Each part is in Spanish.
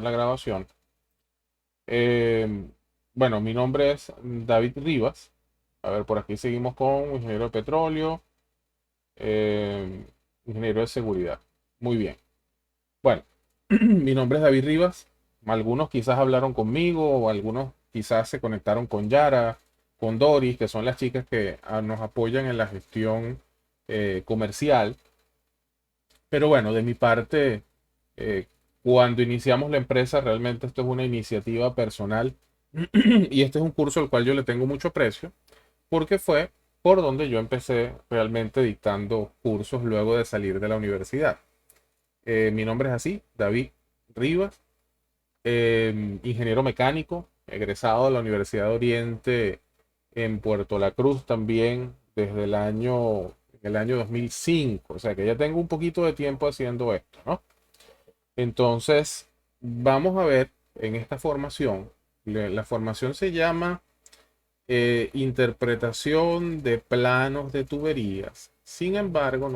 la grabación. Eh, bueno, mi nombre es David Rivas. A ver, por aquí seguimos con ingeniero de petróleo, eh, ingeniero de seguridad. Muy bien. Bueno, mi nombre es David Rivas. Algunos quizás hablaron conmigo o algunos quizás se conectaron con Yara, con Doris, que son las chicas que nos apoyan en la gestión comercial. Pero bueno, de mi parte, eh, cuando iniciamos la empresa, realmente esto es una iniciativa personal y este es un curso al cual yo le tengo mucho aprecio porque fue por donde yo empecé realmente dictando cursos luego de salir de la universidad. Mi nombre es así, David Rivas, ingeniero mecánico, egresado de la Universidad de Oriente en Puerto La Cruz también desde el año 2005, o sea que ya tengo un poquito de tiempo haciendo esto, ¿no? Entonces, vamos a ver en esta formación, la formación se llama interpretación de planos de tuberías. Sin embargo,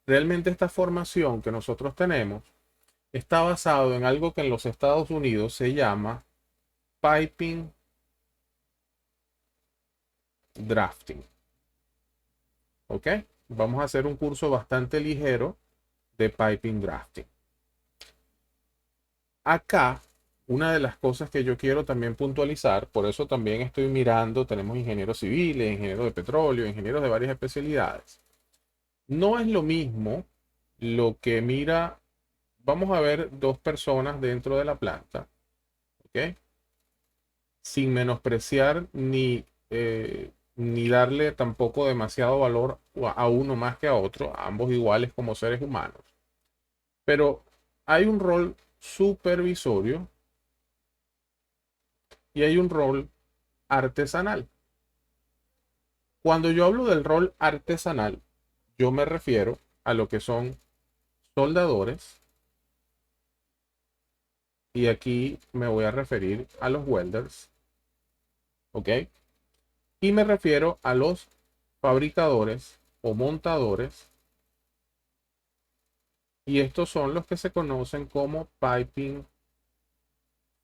realmente esta formación que nosotros tenemos está basado en algo que en los Estados Unidos se llama piping drafting. ¿Ok? Vamos a hacer un curso bastante ligero de piping drafting. Acá, una de las cosas que yo quiero también puntualizar, por eso también estoy mirando, tenemos ingenieros civiles, ingenieros de petróleo, ingenieros de varias especialidades. No es lo mismo lo que mira, vamos a ver dos personas dentro de la planta, ¿ok? Sin menospreciar ni darle tampoco demasiado valor a uno más que a otro, a ambos iguales como seres humanos. Pero hay un rol supervisorio y hay un rol artesanal. Cuando yo hablo del rol artesanal, yo me refiero a lo que son soldadores y aquí me voy a referir a los welders, ¿ok? Y me refiero a los fabricadores o montadores y estos son los que se conocen como piping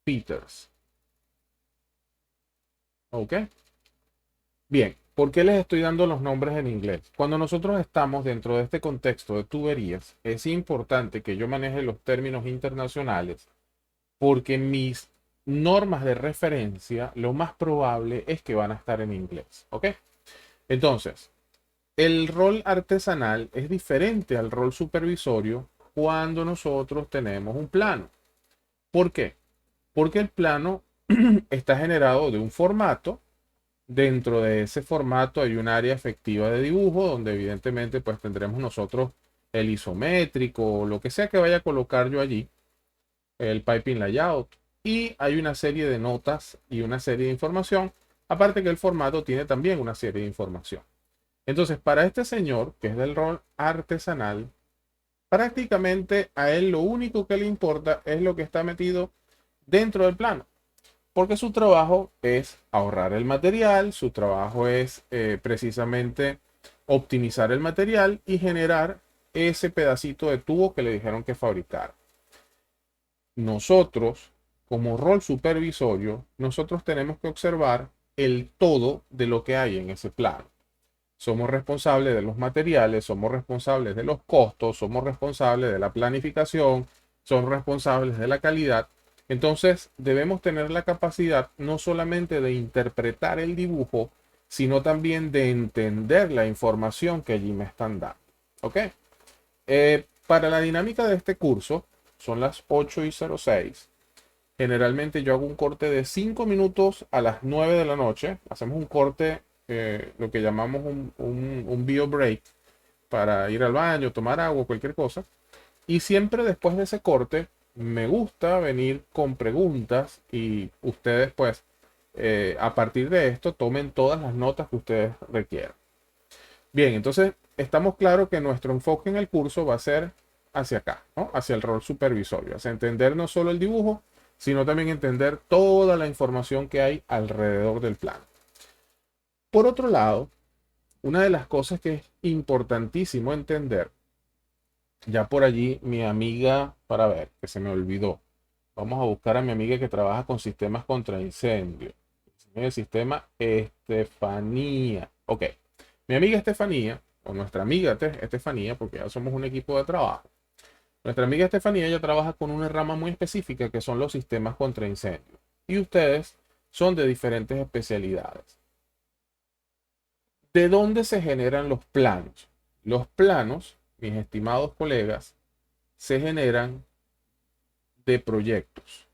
fitters, ¿ok? Bien, ¿por qué les estoy dando los nombres en inglés? Cuando nosotros estamos dentro de este contexto de tuberías, es importante que yo maneje los términos internacionales porque mis normas de referencia, lo más probable es que van a estar en inglés, ¿ok? Entonces, el rol artesanal es diferente al rol supervisorio cuando nosotros tenemos un plano. ¿Por qué? Porque el plano está generado de un formato. Dentro de ese formato hay un área efectiva de dibujo donde evidentemente pues tendremos nosotros el isométrico o lo que sea que vaya a colocar yo allí, el piping layout y hay una serie de notas y una serie de información, aparte que el formato tiene también una serie de información. Entonces, para este señor, que es del rol artesanal, prácticamente a él lo único que le importa es lo que está metido dentro del plano porque su trabajo es ahorrar el material, su trabajo es precisamente optimizar el material y generar ese pedacito de tubo que le dijeron que fabricar. Nosotros, como rol supervisorio, nosotros tenemos que observar el todo de lo que hay en ese plano. Somos responsables de los materiales, somos responsables de los costos, somos responsables de la planificación, somos responsables de la calidad. Entonces debemos tener la capacidad no solamente de interpretar el dibujo, sino también de entender la información que allí me están dando. ¿Ok? Para la dinámica de este curso, son las 8:06. Generalmente yo hago un corte de 5 minutos a las 9 de la noche. Hacemos un corte, lo que llamamos un bio break para ir al baño, tomar agua, cualquier cosa. Y siempre después de ese corte, me gusta venir con preguntas y ustedes pues a partir de esto tomen todas las notas que ustedes requieran. Bien, entonces estamos claros que nuestro enfoque en el curso va a ser hacia acá, ¿no? Hacia el rol supervisorio, hacia entender no solo el dibujo, sino también entender toda la información que hay alrededor del plano. Por otro lado, una de las cosas que es importantísimo entender, ya por allí mi amiga, para ver, que se me olvidó. Vamos a buscar a mi amiga que trabaja con sistemas contra incendio. El sistema Estefanía. Ok. Mi amiga Estefanía, o nuestra amiga Estefanía, porque ya somos un equipo de trabajo. Nuestra amiga Estefanía ya trabaja con una rama muy específica que son los sistemas contra incendio. Y ustedes son de diferentes especialidades. ¿De dónde se generan los planos? Los planos, mis estimados colegas, se generan de proyectos.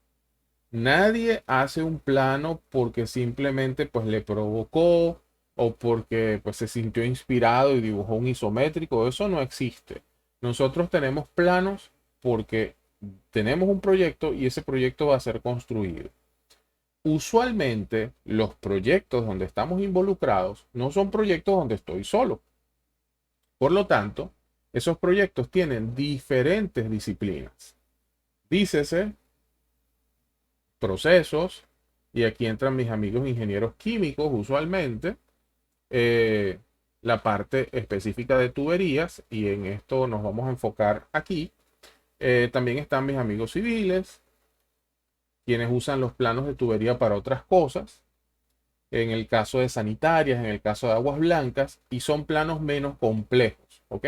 Nadie hace un plano porque simplemente pues le provocó o porque pues se sintió inspirado y dibujó un isométrico. Eso no existe. Nosotros tenemos planos porque tenemos un proyecto y ese proyecto va a ser construido. Usualmente los proyectos donde estamos involucrados no son proyectos donde estoy solo. Por lo tanto, esos proyectos tienen diferentes disciplinas. Dícese procesos, y aquí entran mis amigos ingenieros químicos usualmente, eh, la parte específica de tuberías, y en esto nos vamos a enfocar aquí. También están mis amigos civiles, quienes usan los planos de tubería para otras cosas, en el caso de sanitarias, en el caso de aguas blancas, y son planos menos complejos, ¿ok?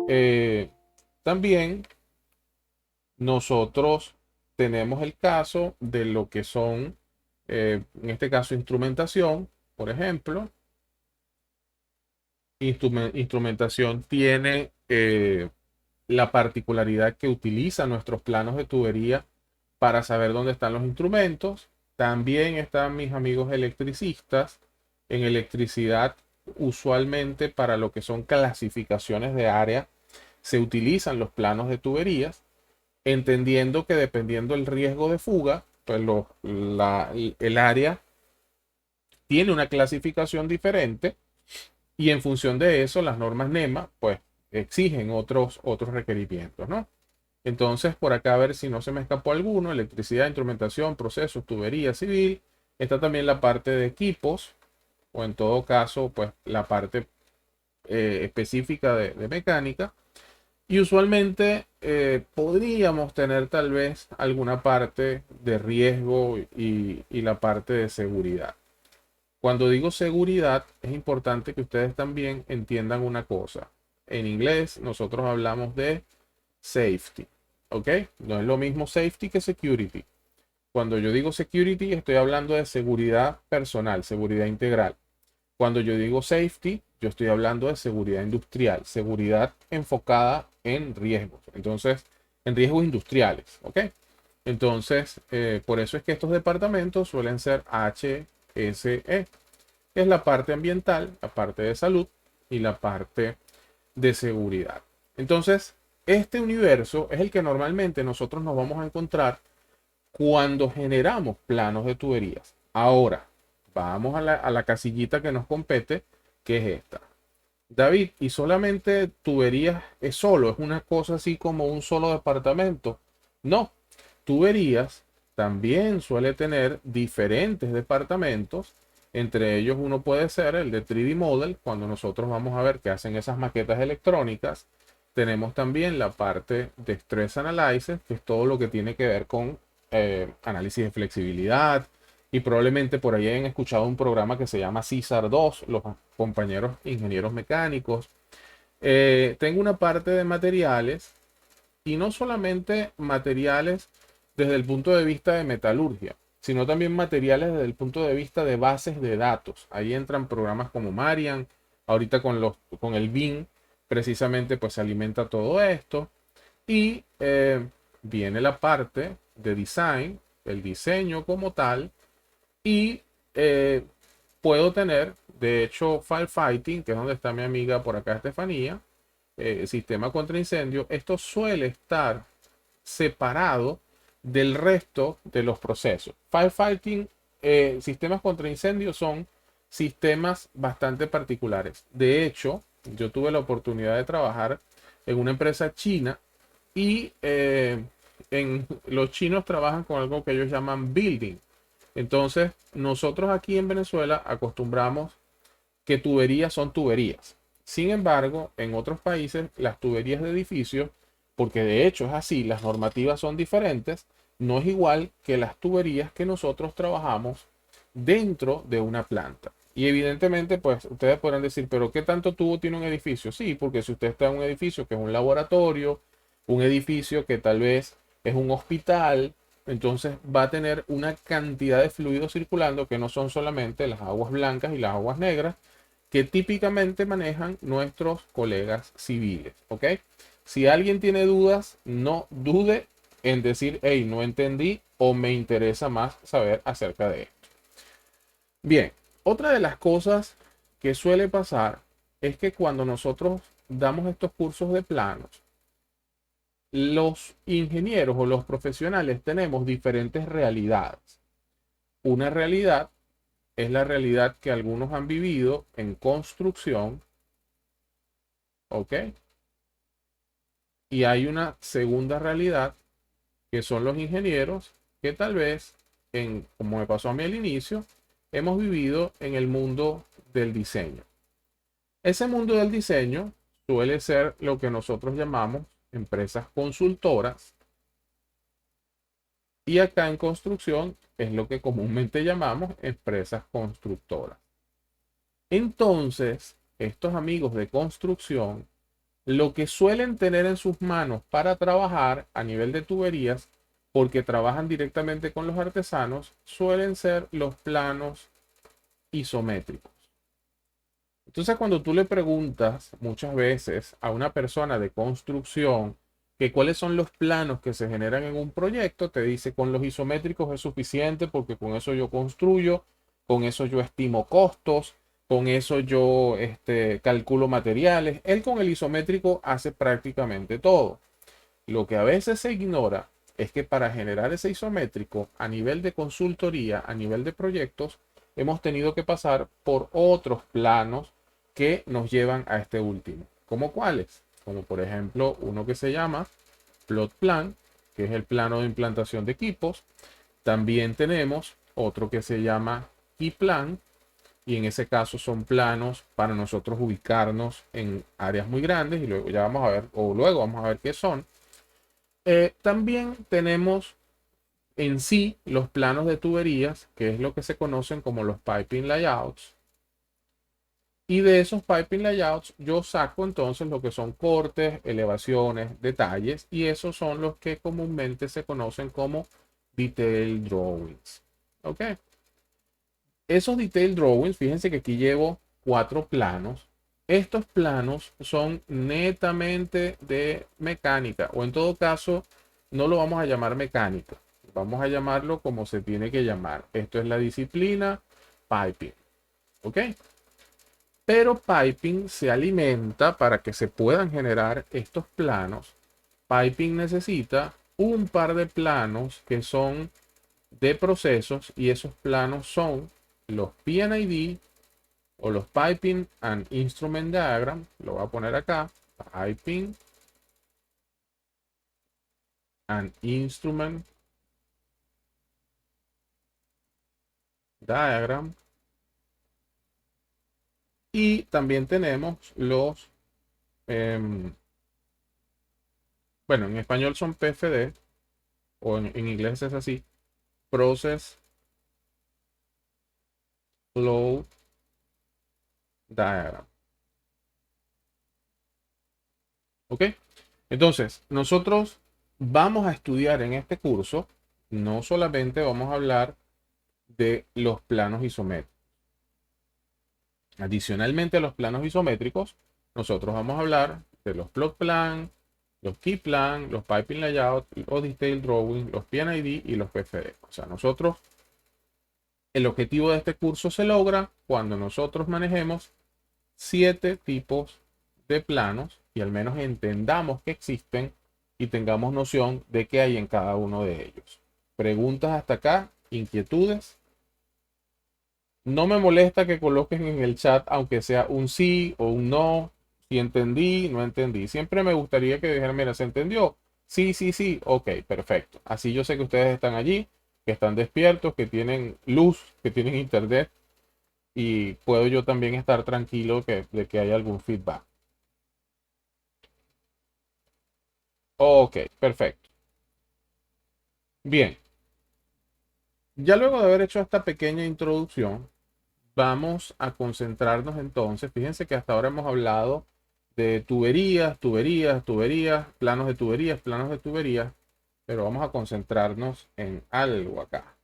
Eh, También nosotros tenemos el caso de lo que son, en este caso, instrumentación, por ejemplo. Instrumentación tiene la particularidad que utiliza nuestros planos de tubería para saber dónde están los instrumentos. También están mis amigos electricistas. En electricidad, usualmente para lo que son clasificaciones de área, se utilizan los planos de tuberías, entendiendo que dependiendo del riesgo de fuga, pues el área tiene una clasificación diferente y en función de eso las normas NEMA pues exigen otros requerimientos, ¿no? Entonces por acá a ver si no se me escapó alguno: electricidad, instrumentación, procesos, tubería civil. Está también la parte de equipos, o en todo caso pues la parte específica de mecánica. Y usualmente podríamos tener tal vez alguna parte de riesgo y la parte de seguridad. Cuando digo seguridad, es importante que ustedes también entiendan una cosa. En inglés nosotros hablamos de safety, ¿ok? No es lo mismo safety que security. Cuando yo digo security, estoy hablando de seguridad personal, seguridad integral. Cuando yo digo safety, yo estoy hablando de seguridad industrial, seguridad enfocada en riesgos. Entonces, en riesgos industriales, ¿ok? Entonces, por eso es que estos departamentos suelen ser HSE, que es la parte ambiental, la parte de salud y la parte de seguridad. Entonces, este universo es el que normalmente nosotros nos vamos a encontrar cuando generamos planos de tuberías. Ahora, vamos a la casillita que nos compete, que es esta. David, ¿y solamente tuberías es solo? ¿Es una cosa así como un solo departamento? No, tuberías también suele tener diferentes departamentos. Entre ellos uno puede ser el de 3D Model, cuando nosotros vamos a ver que hacen esas maquetas electrónicas. Tenemos también la parte de Stress Analysis, que es todo lo que tiene que ver con análisis de flexibilidad. Y probablemente por ahí hayan escuchado un programa que se llama CISAR 2, los compañeros ingenieros mecánicos. Tengo una parte de materiales, y no solamente materiales desde el punto de vista de metalurgia, sino también materiales desde el punto de vista de bases de datos. Ahí entran programas como Marian, ahorita con el BIM, precisamente pues se alimenta todo esto. Y viene la parte de design, el diseño como tal, y puedo tener, de hecho, firefighting, que es donde está mi amiga por acá, Estefanía, sistema contra incendio. Esto suele estar separado del resto de los procesos. Firefighting, sistemas contra incendio son sistemas bastante particulares. De hecho, yo tuve la oportunidad de trabajar en una empresa china y los chinos trabajan con algo que ellos llaman building. Entonces, nosotros aquí en Venezuela acostumbramos que tuberías son tuberías. Sin embargo, en otros países, las tuberías de edificios, porque de hecho es así, las normativas son diferentes, no es igual que las tuberías que nosotros trabajamos dentro de una planta. Y evidentemente, pues ustedes podrán decir, pero ¿qué tanto tubo tiene un edificio? Sí, porque si usted está en un edificio que es un laboratorio, un edificio que tal vez es un hospital, entonces va a tener una cantidad de fluidos circulando que no son solamente las aguas blancas y las aguas negras que típicamente manejan nuestros colegas civiles, ¿ok? Si alguien tiene dudas, no dude en decir, hey, no entendí o me interesa más saber acerca de esto. Bien, otra de las cosas que suele pasar es que cuando nosotros damos estos cursos de planos, los ingenieros o los profesionales tenemos diferentes realidades. Una realidad es la realidad que algunos han vivido en construcción, ¿ok? Y hay una segunda realidad que son los ingenieros que tal vez, como me pasó a mí al inicio, hemos vivido en el mundo del diseño. Ese mundo del diseño suele ser lo que nosotros llamamos empresas consultoras y acá en construcción es lo que comúnmente llamamos empresas constructoras. Entonces, estos amigos de construcción, lo que suelen tener en sus manos para trabajar a nivel de tuberías, porque trabajan directamente con los artesanos, suelen ser los planos isométricos. Entonces, cuando tú le preguntas muchas veces a una persona de construcción que cuáles son los planos que se generan en un proyecto, te dice con los isométricos es suficiente porque con eso yo construyo, con eso yo estimo costos, con eso yo calculo materiales. Él con el isométrico hace prácticamente todo. Lo que a veces se ignora es que para generar ese isométrico a nivel de consultoría, a nivel de proyectos, hemos tenido que pasar por otros planos que nos llevan a este último. ¿Cómo cuáles? Como por ejemplo uno que se llama plot plan, que es el plano de implantación de equipos. También tenemos otro que se llama key plan, y en ese caso son planos para nosotros ubicarnos en áreas muy grandes y luego ya vamos a ver, o luego vamos a ver qué son. También tenemos en sí los planos de tuberías, que es lo que se conocen como los piping layouts. Y de esos piping layouts yo saco entonces lo que son cortes, elevaciones, detalles, y esos son los que comúnmente se conocen como detail drawings. ¿Ok? Esos detail drawings, fíjense que aquí llevo 4 planos. Estos planos son netamente de mecánica, o en todo caso, no lo vamos a llamar mecánica. Vamos a llamarlo como se tiene que llamar. Esto es la disciplina piping. ¿Ok? Pero piping se alimenta para que se puedan generar estos planos. Piping necesita un par de planos que son de procesos y esos planos son los PNID o los Piping and Instrument Diagram. Lo voy a poner acá. Piping and Instrument Diagram. Y también tenemos los, bueno, en español son PFD o en inglés es así, Process Flow Diagram. ¿Ok? Entonces, nosotros vamos a estudiar en este curso, no solamente vamos a hablar de los planos isométricos. Adicionalmente a los planos isométricos, nosotros vamos a hablar de los plot plan, los key plan, los piping layout, los detail drawing, los PNID y los PFD. O sea, nosotros, el objetivo de este curso se logra cuando nosotros manejemos 7 tipos de planos y al menos entendamos que existen y tengamos noción de qué hay en cada uno de ellos. Preguntas hasta acá, inquietudes. No me molesta que coloquen en el chat, aunque sea un sí o un no, si entendí, no entendí. Siempre me gustaría que dijeran, mira, ¿se entendió? Sí, sí, sí, ok, perfecto. Así yo sé que ustedes están allí, que están despiertos, que tienen luz, que tienen internet y puedo yo también estar tranquilo de que hay algún feedback. Ok, perfecto. Bien, ya luego de haber hecho esta pequeña introducción, vamos a concentrarnos entonces. Fíjense que hasta ahora hemos hablado de tuberías, tuberías, tuberías, planos de tuberías, pero vamos a concentrarnos en algo acá.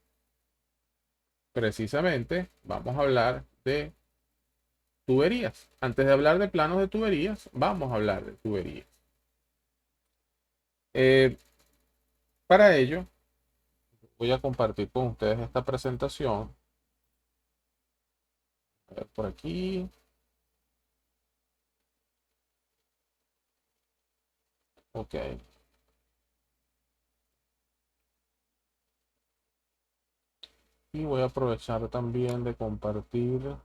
Precisamente vamos a hablar de tuberías. Antes de hablar de planos de tuberías, vamos a hablar de tuberías. Eh, para ello, voy a compartir con ustedes esta presentación. A ver, por aquí. Ok. Y voy a aprovechar también de compartir.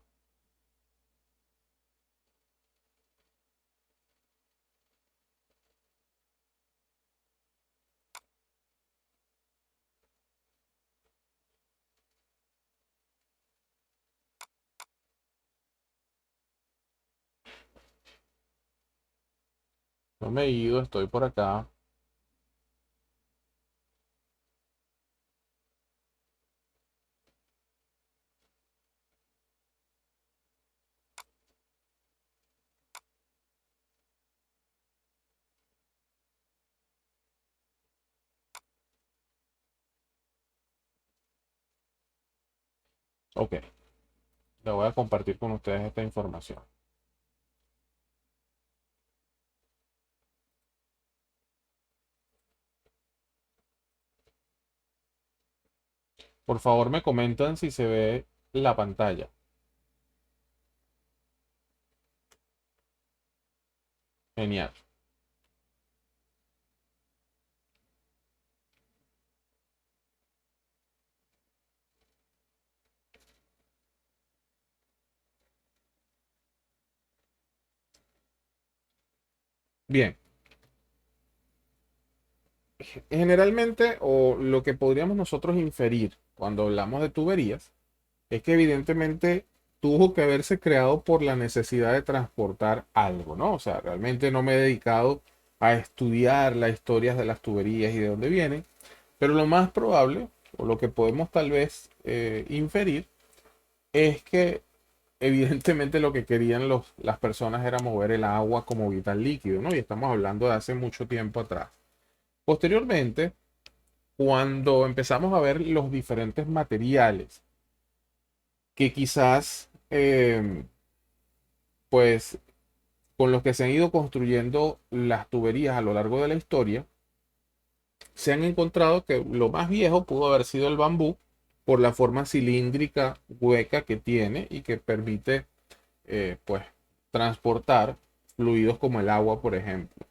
No me he ido, estoy por acá. Ok, le voy a compartir con ustedes esta información. Por favor, me comentan si se ve la pantalla. Genial. Bien, generalmente, o lo que podríamos nosotros inferir cuando hablamos de tuberías, es que evidentemente tuvo que haberse creado por la necesidad de transportar algo, ¿no? O sea, realmente no me he dedicado a estudiar las historias de las tuberías y de dónde vienen, pero lo más probable, o lo que podemos tal vez inferir, es que evidentemente lo que querían las personas era mover el agua como vital líquido, ¿no? Y estamos hablando de hace mucho tiempo atrás. Posteriormente, cuando empezamos a ver los diferentes materiales que quizás, pues, con los que se han ido construyendo las tuberías a lo largo de la historia, se han encontrado que lo más viejo pudo haber sido el bambú por la forma cilíndrica hueca que tiene y que permite, pues, transportar fluidos como el agua, por ejemplo.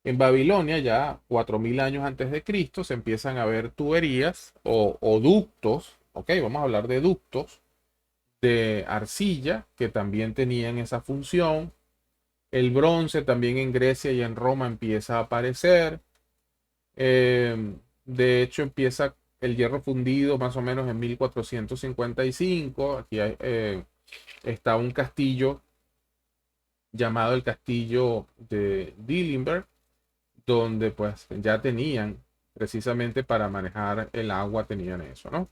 En Babilonia, ya 4000 años antes de Cristo, se empiezan a ver tuberías o ductos, ok, vamos a hablar de ductos de arcilla que también tenían esa función. El bronce también en Grecia y en Roma empieza a aparecer. De hecho, empieza el hierro fundido más o menos en 1455. Aquí está un castillo llamado el castillo de Dillenberg, donde pues ya tenían, precisamente para manejar el agua, tenían eso, ¿no?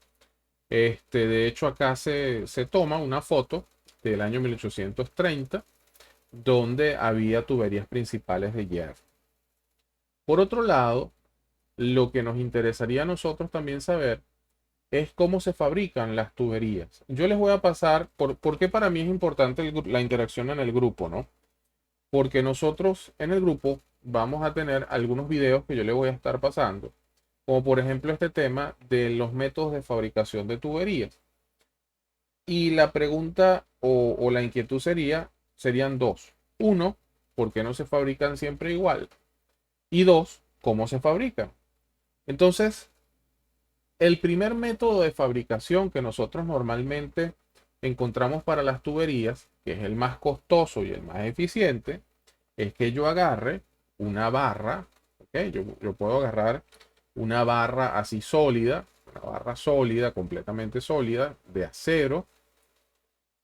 De hecho, acá se toma una foto del año 1830, donde había tuberías principales de hierro. Por otro lado, lo que nos interesaría a nosotros también saber es cómo se fabrican las tuberías. Yo les voy a pasar, por qué para mí es importante la interacción en el grupo, ¿no? Porque nosotros en el grupo vamos a tener algunos videos que yo les voy a estar pasando, como por ejemplo este tema de los métodos de fabricación de tuberías. Y la pregunta o la inquietud serían dos. Uno, ¿por qué no se fabrican siempre igual? Y dos, ¿cómo se fabrican? Entonces, el primer método de fabricación que nosotros normalmente encontramos para las tuberías, que es el más costoso y el más eficiente, es que yo agarre una barra, ¿ok? Yo puedo agarrar una barra así sólida, una barra sólida, completamente sólida, de acero,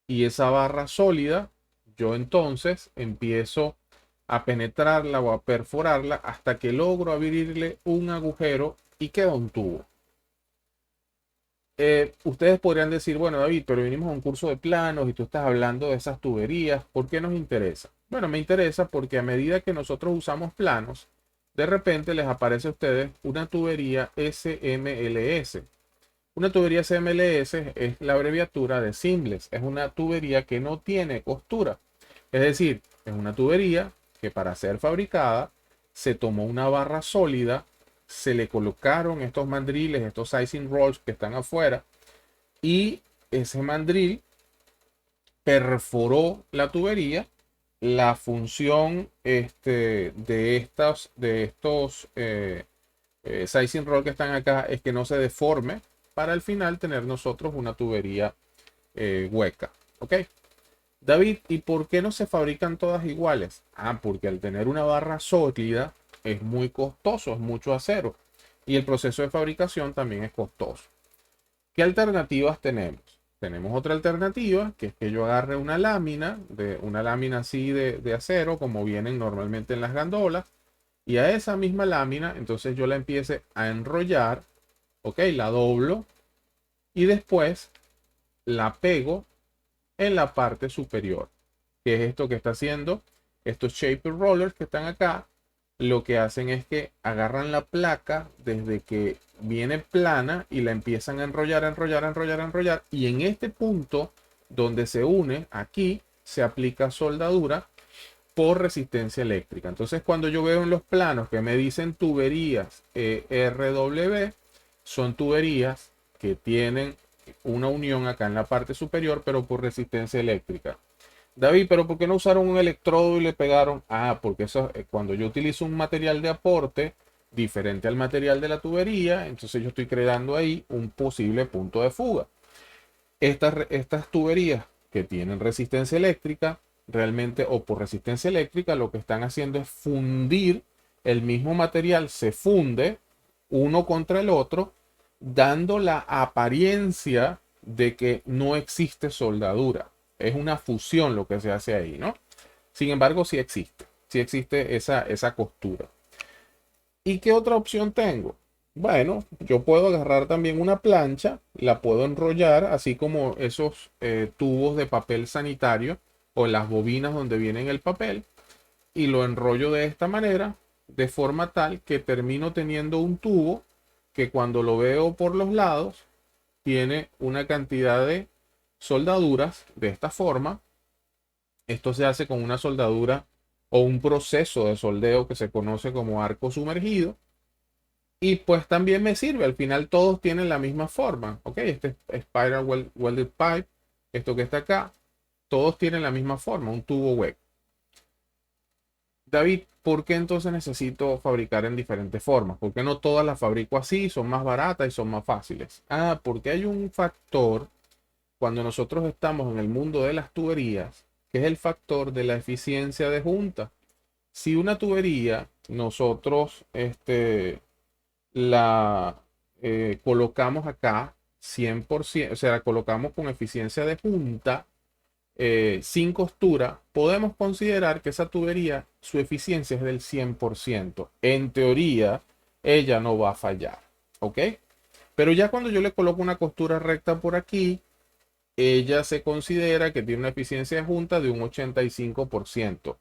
y esa barra sólida, yo entonces empiezo a penetrarla o a perforarla hasta que logro abrirle un agujero y queda un tubo. Ustedes podrían decir, bueno, David, pero vinimos a un curso de planos y tú estás hablando de esas tuberías. ¿Por qué nos interesa? Bueno, me interesa porque a medida que nosotros usamos planos, de repente les aparece a ustedes una tubería SMLS. Una tubería SMLS es la abreviatura de Seamless. Es una tubería que no tiene costura. Es decir, es una tubería que para ser fabricada se tomó una barra sólida, se le colocaron estos mandriles, estos sizing rolls que están afuera, y ese mandril perforó la tubería. La función de estos sizing roll que están acá es que no se deforme para al final tener nosotros una tubería hueca. ¿Ok? David, ¿y por qué no se fabrican todas iguales? Ah, porque al tener una barra sólida es muy costoso, es mucho acero. Y el proceso de fabricación también es costoso. ¿Qué alternativas tenemos? Tenemos otra alternativa, que es que yo agarre una lámina así de acero, como vienen normalmente en las gandolas, y a esa misma lámina, entonces yo la empiece a enrollar, ok, la doblo, y después la pego en la parte superior. ¿Qué es esto que está haciendo? Estos shaper rollers que están acá, lo que hacen es que agarran la placa desde que viene plana y la empiezan a enrollar, a enrollar, a enrollar, a enrollar. Y en este punto donde se une, aquí se aplica soldadura por resistencia eléctrica. Entonces, cuando yo veo en los planos que me dicen tuberías RW, son tuberías que tienen una unión acá en la parte superior, pero por resistencia eléctrica. David, pero ¿por qué no usaron un electrodo y le pegaron? Ah, porque eso, cuando yo utilizo un material de aporte diferente al material de la tubería, entonces yo estoy creando ahí un posible punto de fuga. Estas tuberías que tienen resistencia eléctrica, realmente, o por resistencia eléctrica, lo que están haciendo es fundir el mismo material, se funde uno contra el otro, dando la apariencia de que no existe soldadura. Es una fusión lo que se hace ahí, ¿no? Sin embargo, sí existe esa costura. ¿Y qué otra opción tengo? Bueno, yo puedo agarrar también una plancha, la puedo enrollar, así como esos tubos de papel sanitario o las bobinas donde viene el papel, y lo enrollo de esta manera, de forma tal que termino teniendo un tubo que cuando lo veo por los lados tiene una cantidad de soldaduras de esta forma. Esto se hace con una soldadura o un proceso de soldeo que se conoce como arco sumergido. Y pues también me sirve, al final todos tienen la misma forma, ¿ok? Este es Spiral Welded Pipe, esto que está acá, todos tienen la misma forma, un tubo hueco. David, ¿por qué entonces necesito fabricar en diferentes formas? ¿Por qué no todas las fabrico así, son más baratas y son más fáciles? Ah, porque hay un factor cuando nosotros estamos en el mundo de las tuberías, que es el factor de la eficiencia de junta. Si una tubería nosotros la colocamos acá 100%, o sea, la colocamos con eficiencia de punta, sin costura, podemos considerar que esa tubería, su eficiencia es del 100%. En teoría, ella no va a fallar, ¿ok? Pero ya cuando yo le coloco una costura recta por aquí, ella se considera que tiene una eficiencia de junta de un 85%.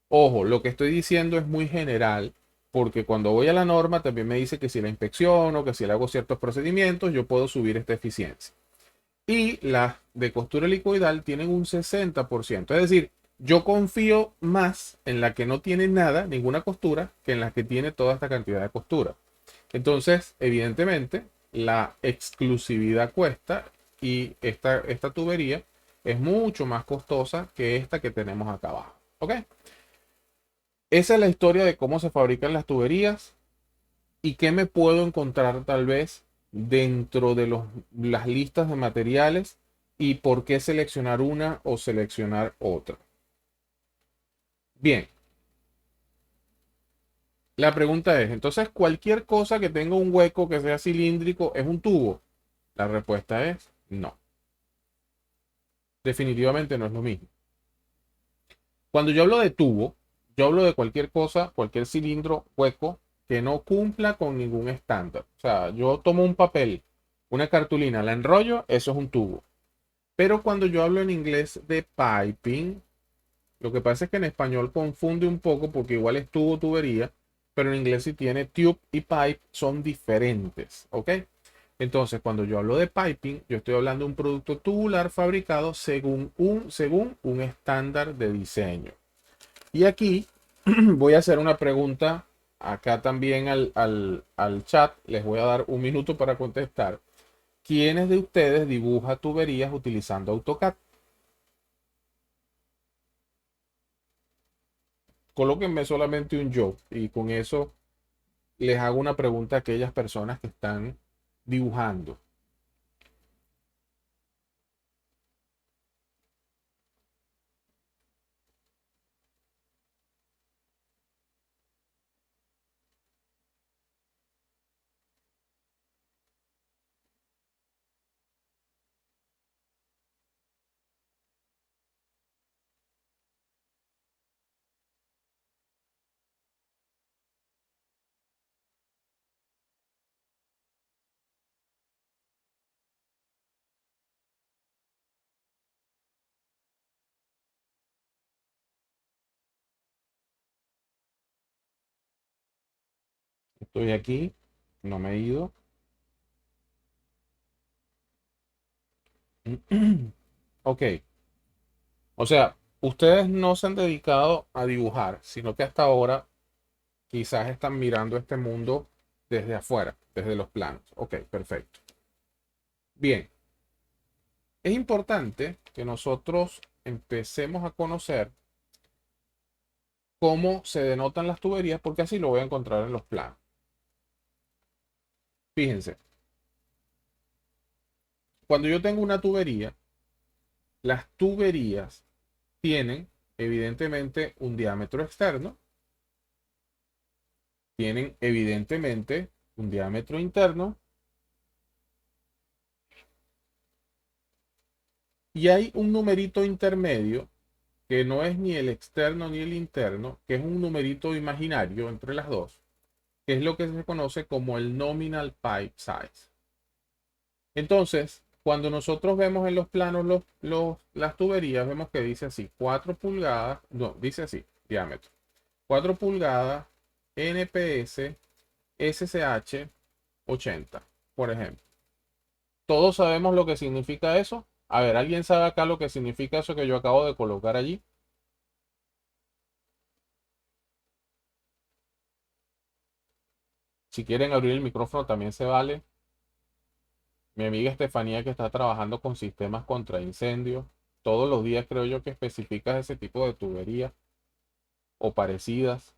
Ojo, lo que estoy diciendo es muy general, porque cuando voy a la norma también me dice que si la inspecciono, que si le hago ciertos procedimientos, yo puedo subir esta eficiencia. Y las de costura helicoidal tienen un 60%. Es decir, yo confío más en la que no tiene nada, ninguna costura, que en la que tiene toda esta cantidad de costura. Entonces, evidentemente, la exclusividad cuesta y esta tubería es mucho más costosa que esta que tenemos acá abajo. ¿Ok? Esa es la historia de cómo se fabrican las tuberías y qué me puedo encontrar tal vez dentro de las listas de materiales y por qué seleccionar una o seleccionar otra. Bien, la pregunta es, entonces, ¿cualquier cosa que tenga un hueco que sea cilíndrico es un tubo? La respuesta es no. Definitivamente no es lo mismo. Cuando yo hablo de tubo, yo hablo de cualquier cosa, cualquier cilindro hueco que no cumpla con ningún estándar. O sea, yo tomo un papel Una cartulina la enrollo, eso es un tubo. Pero cuando yo hablo en inglés de piping, lo que pasa es que en español confunde un poco porque igual es tubo, tubería, pero en inglés si tiene tube y pipe son diferentes, ¿ok? Entonces, cuando yo hablo de piping, yo estoy hablando de un producto tubular fabricado según un estándar de diseño. Y aquí voy a hacer una pregunta acá también al chat. Les voy a dar un minuto para contestar. ¿Quiénes de ustedes dibuja tuberías utilizando AutoCAD? Colóquenme solamente un yo y con eso les hago una pregunta a aquellas personas que están dibujando. Estoy aquí, no me he ido. Ok, o sea, ustedes no se han dedicado a dibujar, sino que hasta ahora quizás están mirando este mundo desde afuera, desde los planos. Ok, perfecto. Bien, es importante que nosotros empecemos a conocer cómo se denotan las tuberías, porque así lo voy a encontrar en los planos. Fíjense, cuando yo tengo una tubería, las tuberías tienen evidentemente un diámetro externo, tienen evidentemente un diámetro interno y hay un numerito intermedio que no es ni el externo ni el interno, que es un numerito imaginario entre las dos, que es lo que se conoce como el nominal pipe size. Entonces, cuando nosotros vemos en los planos las tuberías, vemos que dice así, 4 pulgadas, no, dice así, diámetro, 4 pulgadas, NPS, SSH 80, por ejemplo. Todos sabemos lo que significa eso. A ver, ¿alguien sabe acá lo que significa eso que yo acabo de colocar allí? Si quieren abrir el micrófono también se vale. Mi amiga Estefanía que está trabajando con sistemas contra incendios. Todos los días creo yo que especificas ese tipo de tuberías o parecidas.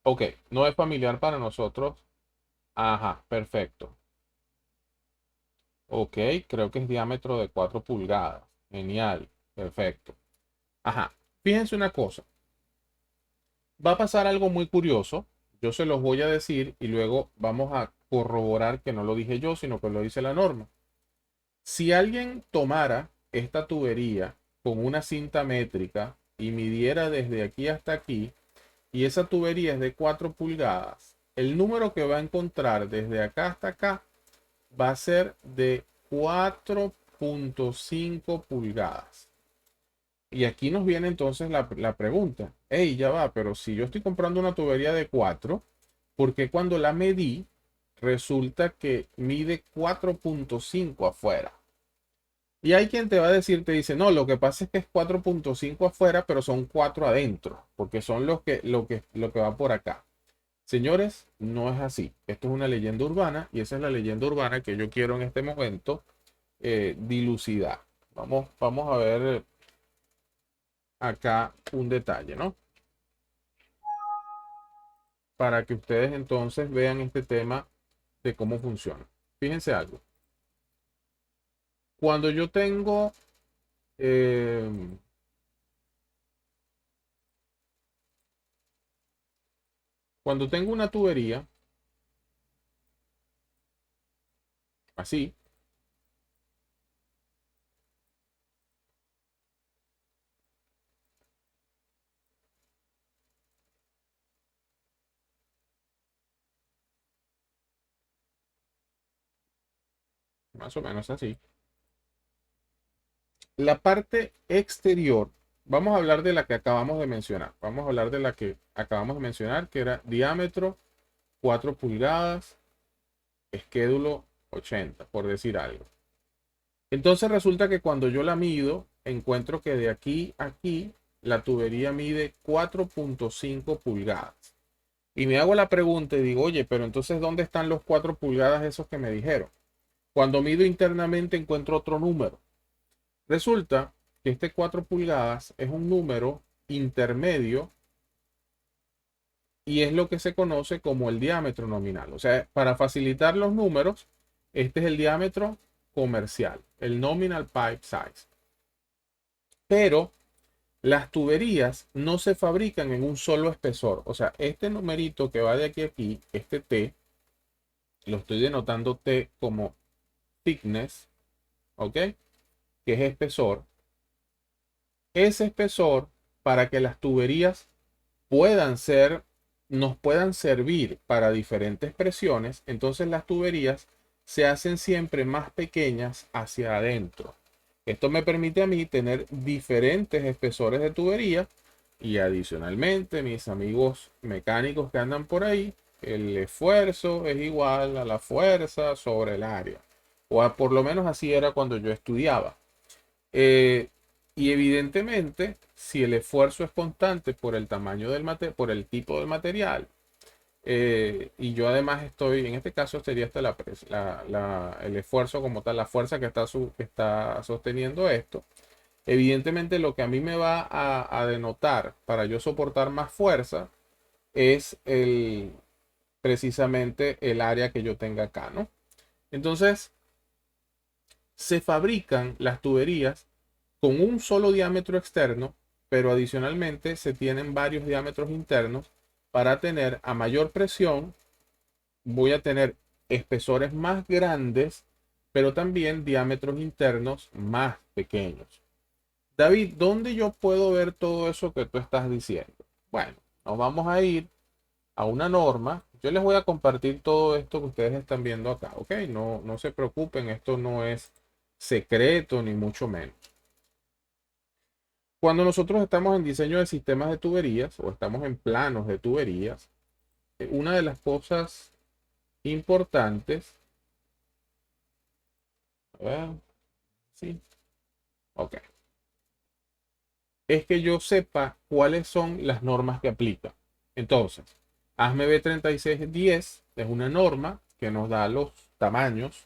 Ok, no es familiar para nosotros. Ajá, perfecto. Ok, creo que es diámetro de 4 pulgadas. Genial, perfecto. Ajá, fíjense una cosa. Va a pasar algo muy curioso. Yo se los voy a decir y luego vamos a corroborar que no lo dije yo, sino que lo dice la norma. Si alguien tomara esta tubería con una cinta métrica y midiera desde aquí hasta aquí, y esa tubería es de 4 pulgadas, el número que va a encontrar desde acá hasta acá va a ser de 4,5 pulgadas. Y aquí nos viene entonces la pregunta. Hey, ya va, pero si yo estoy comprando una tubería de 4, ¿por qué cuando la medí resulta que mide 4,5 afuera? Y hay quien te va a decir, te dice, no, lo que pasa es que es 4,5 afuera, pero son 4 adentro, porque son lo que va por acá. Señores, no es así. Esto es una leyenda urbana y esa es la leyenda urbana que yo quiero en este momento dilucidar. Vamos a ver acá un detalle, ¿no? Para que ustedes entonces vean este tema de cómo funciona. Fíjense algo. Cuando yo tengo, eh, cuando tengo una tubería, así, más o menos así. La parte exterior, vamos a hablar de la que acabamos de mencionar. Vamos a hablar de la que acabamos de mencionar, que era diámetro 4 pulgadas, esquédulo 80, por decir algo. Entonces resulta que cuando yo la mido, encuentro que de aquí a aquí la tubería mide 4.5 pulgadas. Y me hago la pregunta y digo, oye, pero entonces ¿dónde están los 4 pulgadas esos que me dijeron? Cuando mido internamente encuentro otro número. Resulta que este 4 pulgadas es un número intermedio y es lo que se conoce como el diámetro nominal. O sea, para facilitar los números, este es el diámetro comercial, el nominal pipe size. Pero las tuberías no se fabrican en un solo espesor. O sea, este numerito que va de aquí a aquí, este T, lo estoy denotando T como thickness, ¿ok? Que es espesor. Ese espesor, para que las tuberías puedan ser, nos puedan servir para diferentes presiones, entonces las tuberías se hacen siempre más pequeñas hacia adentro. Esto me permite a mí tener diferentes espesores de tubería y adicionalmente, mis amigos mecánicos que andan por ahí, el esfuerzo es igual a la fuerza sobre el área. Por lo menos así era cuando yo estudiaba. Eh, y evidentemente, si el esfuerzo es constante por el tamaño del por el tipo del material, y yo además estoy, en este caso sería hasta el esfuerzo como tal, la fuerza que está sosteniendo esto, evidentemente lo que a mí me va a denotar para yo soportar más fuerza es precisamente el área que yo tenga acá, ¿no? Entonces, se fabrican las tuberías con un solo diámetro externo, pero adicionalmente se tienen varios diámetros internos para tener a mayor presión, voy a tener espesores más grandes, pero también diámetros internos más pequeños. David, ¿dónde yo puedo ver todo eso que tú estás diciendo? Bueno, nos vamos a ir a una norma. Yo les voy a compartir todo esto que ustedes están viendo acá, ¿ok? No, no se preocupen, esto no es secreto ni mucho menos. Cuando nosotros estamos en diseño de sistemas de tuberías o estamos en planos de tuberías, una de las cosas importantes, a ver, sí, ok, es que yo sepa cuáles son las normas que aplica. Entonces, ASME B3610 es una norma que nos da los tamaños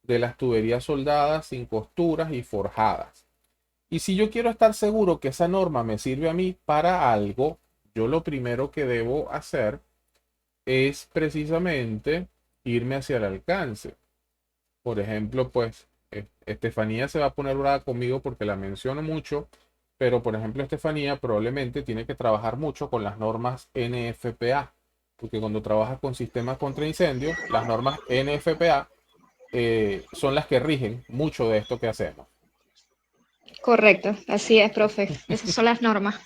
de las tuberías soldadas sin costuras y forjadas. Y si yo quiero estar seguro que esa norma me sirve a mí para algo, yo lo primero que debo hacer es precisamente irme hacia el alcance. Por ejemplo, pues Estefanía se va a poner brava conmigo porque la menciono mucho, pero por ejemplo, Estefanía probablemente tiene que trabajar mucho con las normas NFPA, porque cuando trabajas con sistemas contra incendios, las normas NFPA son las que rigen mucho de esto que hacemos. Correcto, así es, profe. Esas son las normas.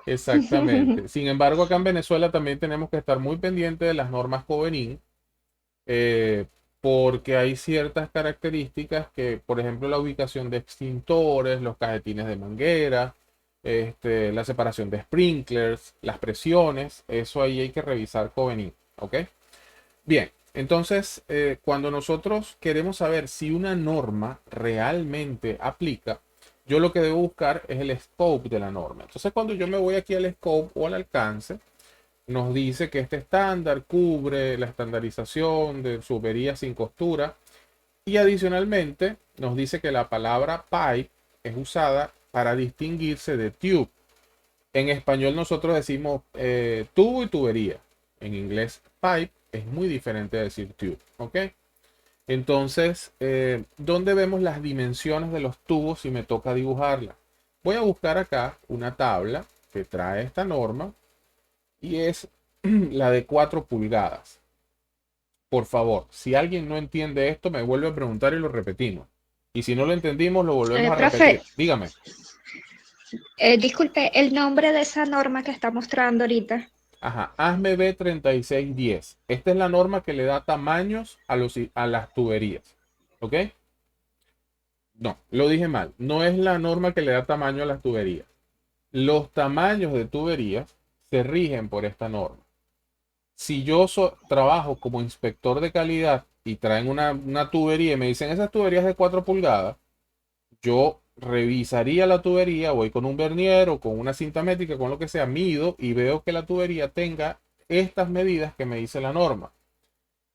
Exactamente. Sin embargo, acá en Venezuela también tenemos que estar muy pendientes de las normas Covenin, eh, porque hay ciertas características que, por ejemplo, la ubicación de extintores, los cajetines de manguera, la separación de sprinklers, las presiones, eso ahí hay que revisar Covenin, ¿ok? Bien, entonces, cuando nosotros queremos saber si una norma realmente aplica, yo lo que debo buscar es el scope de la norma. Entonces, cuando yo me voy aquí al scope o al alcance, nos dice que este estándar cubre la estandarización de tuberías sin costura y adicionalmente nos dice que la palabra pipe es usada para distinguirse de tube. En español nosotros decimos tubo y tubería. En inglés pipe es muy diferente de decir tube, ¿ok? Entonces, ¿dónde vemos las dimensiones de los tubos si me toca dibujarla? Voy a buscar acá una tabla que trae esta norma y es la de 4 pulgadas. Por favor, si alguien no entiende esto, me vuelve a preguntar y lo repetimos. Y si no lo entendimos, lo volvemos a Profe, repetir. Dígame. disculpe, el nombre de esa norma que está mostrando ahorita. Ajá, ASME B3610. Esta es la norma que le da tamaños a las tuberías. ¿Ok? No, lo dije mal. No es la norma que le da tamaño a las tuberías. Los tamaños de tuberías se rigen por esta norma. Si yo trabajo como inspector de calidad y traen una tubería y me dicen esas tuberías de 4 pulgadas, yo revisaría la tubería, voy con un vernier o con una cinta métrica, con lo que sea, mido y veo que la tubería tenga estas medidas que me dice la norma.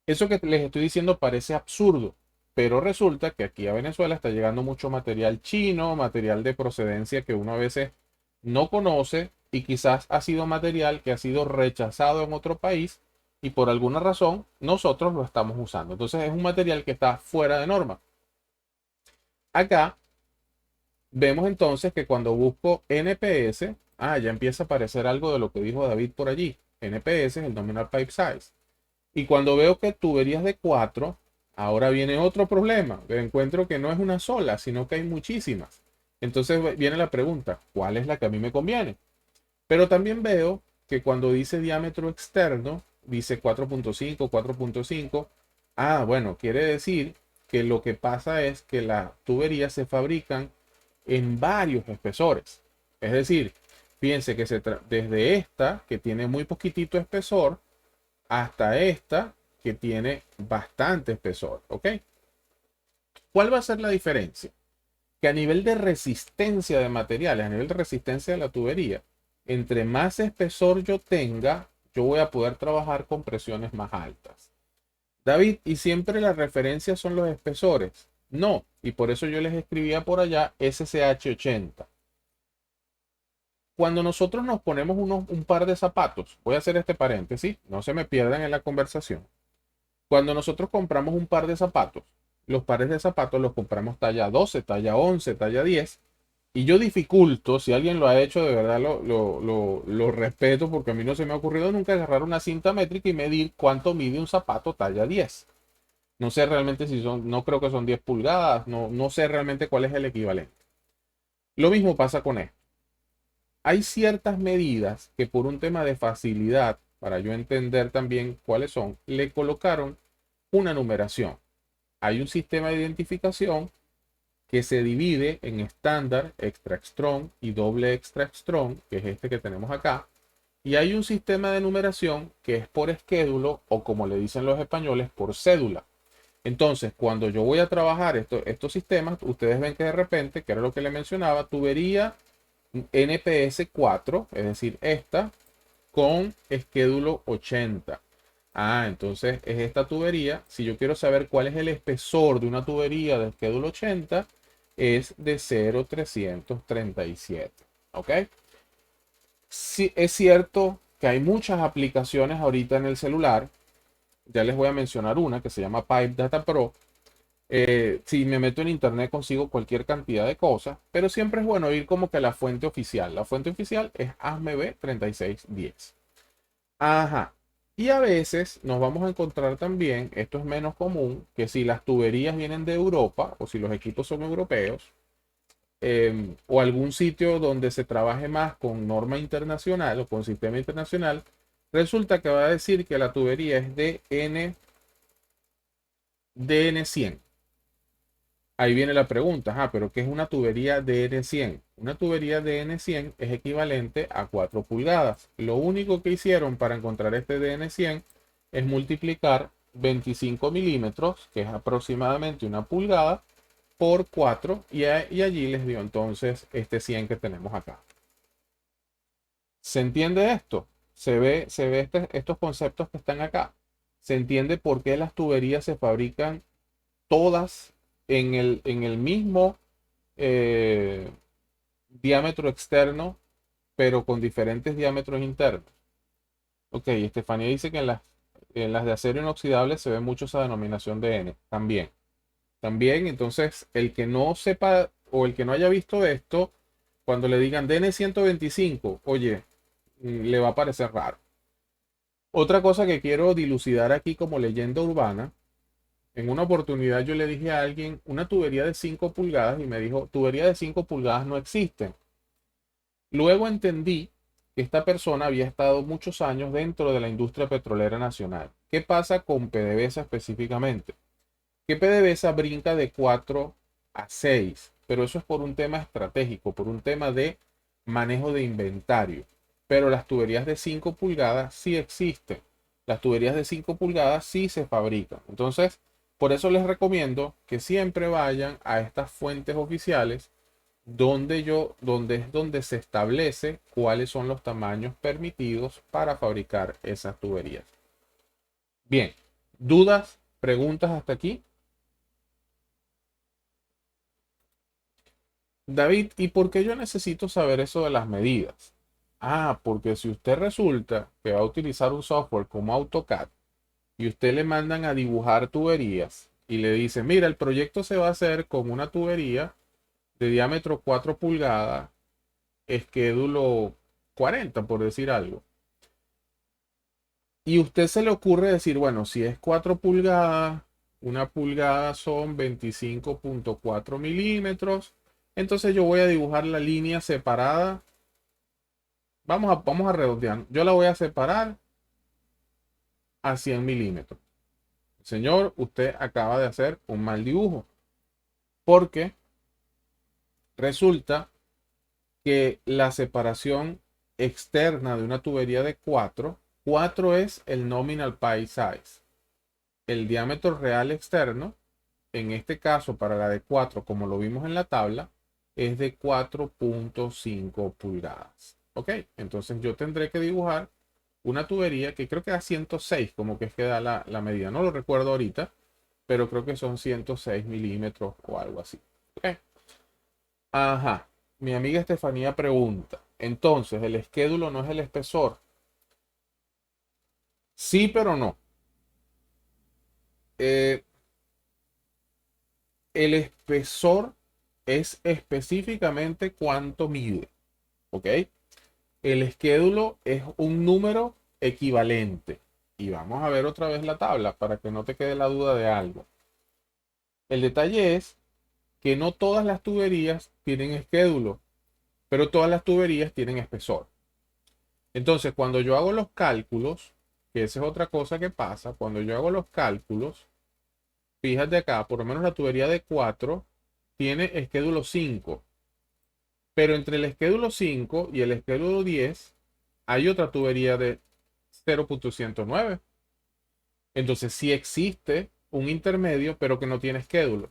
Eso que les estoy diciendo parece absurdo, pero resulta que aquí a Venezuela está llegando mucho material chino, material de procedencia que uno a veces no conoce y quizás ha sido material que ha sido rechazado en otro país y por alguna razón nosotros lo estamos usando. Entonces es un material que está fuera de norma. Acá vemos entonces que cuando busco NPS, ya empieza a aparecer algo de lo que dijo David por allí. NPS es el Nominal Pipe Size. Y cuando veo que tuberías de 4, ahora viene otro problema. Encuentro que no es una sola, sino que hay muchísimas. Entonces viene la pregunta, ¿cuál es la que a mí me conviene? Pero también veo que cuando dice diámetro externo, dice 4.5, 4.5. Bueno, quiere decir que lo que pasa es que las tuberías se fabrican en varios espesores. Es decir, piense que desde esta, que tiene muy poquitito espesor, hasta esta que tiene bastante espesor, ¿ok? ¿Cuál va a ser la diferencia? Que a nivel de resistencia de materiales, a nivel de resistencia de la tubería, entre más espesor yo tenga, yo voy a poder trabajar con presiones más altas. David, ¿y siempre la referencia son los espesores? No, y por eso yo les escribía por allá SSH80. Cuando nosotros nos ponemos un par de zapatos, voy a hacer este paréntesis, no se me pierdan en la conversación. Cuando nosotros compramos un par de zapatos, los pares de zapatos los compramos talla 12, talla 11, talla 10. Y yo dificulto, si alguien lo ha hecho, de verdad lo respeto porque a mí no se me ha ocurrido nunca agarrar una cinta métrica y medir cuánto mide un zapato talla 10. No sé realmente si son, no creo que son 10 pulgadas, no sé realmente cuál es el equivalente. Lo mismo pasa con esto. Hay ciertas medidas que por un tema de facilidad, para yo entender también cuáles son, le colocaron una numeración. Hay un sistema de identificación que se divide en estándar, extra strong y doble extra strong, que es este que tenemos acá. Y hay un sistema de numeración que es por esquédulo o como le dicen los españoles, por cédula. Entonces, cuando yo voy a trabajar estos sistemas, ustedes ven que de repente, que era lo que le mencionaba, tubería NPS 4, es decir, esta, con esquédulo 80. Entonces es esta tubería. Si yo quiero saber cuál es el espesor de una tubería de esquédulo 80, es de 0,337. ¿Ok? Sí, es cierto que hay muchas aplicaciones ahorita en el celular. Ya les voy a mencionar una que se llama Pipe Data Pro. Si me meto en internet consigo cualquier cantidad de cosas, pero siempre es bueno ir como que a la fuente oficial. La fuente oficial es ASME 3610. Ajá. Y a veces nos vamos a encontrar también, esto es menos común, que si las tuberías vienen de Europa o si los equipos son europeos, o algún sitio donde se trabaje más con norma internacional o con sistema internacional, resulta que va a decir que la tubería es de DN100. Ahí viene la pregunta, pero ¿qué es una tubería DN100? Una tubería DN100 es equivalente a 4 pulgadas. Lo único que hicieron para encontrar este DN100 es multiplicar 25 milímetros, que es aproximadamente una pulgada, por 4 y allí les dio entonces este 100 que tenemos acá. ¿Se entiende esto? Se ve estos conceptos que están acá. Se entiende por qué las tuberías se fabrican todas en el mismo eh, diámetro externo, pero con diferentes diámetros internos. Ok, Estefanía dice que en las de acero inoxidable se ve mucho esa denominación de N. También. También, entonces, el que no sepa o el que no haya visto esto, cuando le digan DN 125, oye, le va a parecer raro. Otra cosa que quiero dilucidar aquí como leyenda urbana. En una oportunidad yo le dije a alguien una tubería de 5 pulgadas y me dijo, tubería de 5 pulgadas no existen. Luego entendí que esta persona había estado muchos años dentro de la industria petrolera nacional. ¿Qué pasa con PDVSA específicamente? Que PDVSA brinca de 4 a 6, pero eso es por un tema estratégico, por un tema de manejo de inventario. Pero las tuberías de 5 pulgadas sí existen. Las tuberías de 5 pulgadas sí se fabrican. Entonces, por eso les recomiendo que siempre vayan a estas fuentes oficiales donde se establece cuáles son los tamaños permitidos para fabricar esas tuberías. Bien, ¿dudas, preguntas hasta aquí? David, ¿y por qué yo necesito saber eso de las medidas? Ah, porque si usted resulta que va a utilizar un software como AutoCAD y usted le mandan a dibujar tuberías y le dice, mira, el proyecto se va a hacer con una tubería de diámetro 4 pulgadas, esquédulo 40, por decir algo. Y usted se le ocurre decir, bueno, si es 4 pulgadas, una pulgada son 25.4 milímetros. Entonces yo voy a dibujar la línea separada. Vamos a redondear. Yo la voy a separar a 100 milímetros. Señor, usted acaba de hacer un mal dibujo. Porque resulta que la separación externa de una tubería de 4 es el nominal pipe size. El diámetro real externo, en este caso para la de 4, como lo vimos en la tabla, es de 4.5 pulgadas. ¿Ok? Entonces yo tendré que dibujar una tubería que creo que da 106, como que es que da la medida. No lo recuerdo ahorita, pero creo que son 106 milímetros o algo así. ¿Ok? Ajá. Mi amiga Estefanía pregunta, entonces, ¿el esquédulo no es el espesor? Sí, pero no. Eh, el espesor es específicamente cuánto mide, ¿ok? El esquédulo es un número equivalente. Y vamos a ver otra vez la tabla para que no te quede la duda de algo. El detalle es que no todas las tuberías tienen esquédulo, pero todas las tuberías tienen espesor. Entonces, cuando yo hago los cálculos, que esa es otra cosa que pasa, cuando yo hago los cálculos, fíjate acá, por lo menos la tubería de 4 tiene esquédulo 5, pero entre el esquédulo 5 y el esquédulo 10 hay otra tubería de 0.109. Entonces sí existe un intermedio, pero que no tiene esquédulo.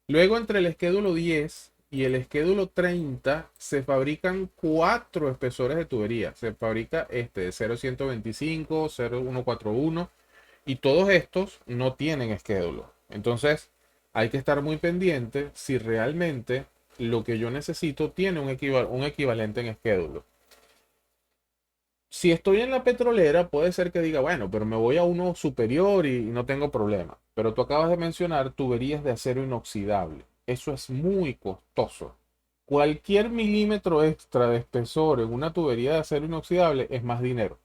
Luego entre el esquédulo 10 y el esquédulo 30 se fabrican 4 espesores de tubería. Se fabrica este de 0.125, 0.141 y todos estos no tienen esquédulo. Entonces hay que estar muy pendiente si realmente lo que yo necesito tiene un equivalente en esquédulo. Si estoy en la petrolera, puede ser que diga, bueno, pero me voy a uno superior y no tengo problema. Pero tú acabas de mencionar tuberías de acero inoxidable. Eso es muy costoso. Cualquier milímetro extra de espesor en una tubería de acero inoxidable es más dinero.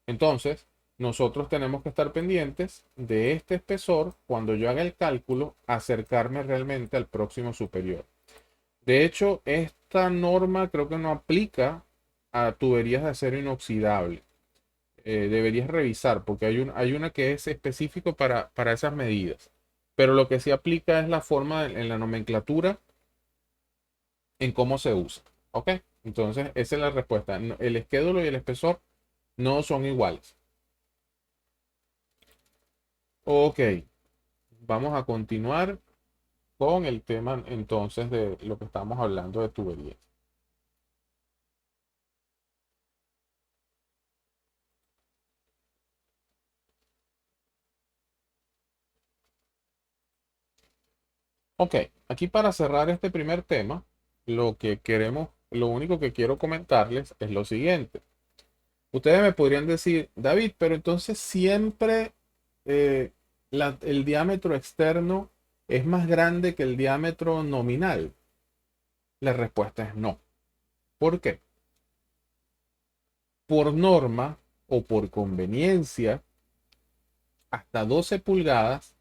Entonces, nosotros tenemos que estar pendientes de este espesor cuando yo haga el cálculo, acercarme realmente al próximo superior. De hecho, esta norma creo que no aplica a tuberías de acero inoxidable. Deberías revisar porque hay una que es específico para esas medidas. Pero lo que sí aplica es la forma en la nomenclatura en cómo se usa. ¿Ok? Entonces, esa es la respuesta. El esquédulo y el espesor no son iguales. Ok, vamos a continuar con el tema entonces de lo que estamos hablando de tuberías. Ok, aquí para cerrar este primer tema, lo único que quiero comentarles es lo siguiente. Ustedes me podrían decir, David, pero entonces siempre eh, el diámetro externo es más grande que el diámetro nominal. La respuesta es no. ¿Por qué? Por norma o por conveniencia, hasta 12 pulgadas,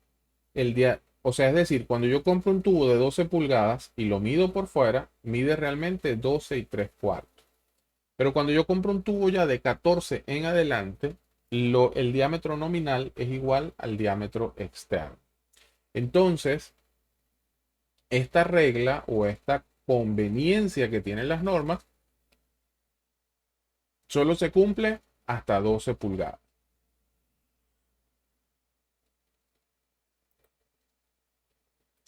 o sea, es decir, cuando yo compro un tubo de 12 pulgadas y lo mido por fuera, mide realmente 12 y 3 cuartos. Pero cuando yo compro un tubo ya de 14 en adelante, el diámetro nominal es igual al diámetro externo. Entonces, esta regla o esta conveniencia que tienen las normas solo se cumple hasta 12 pulgadas.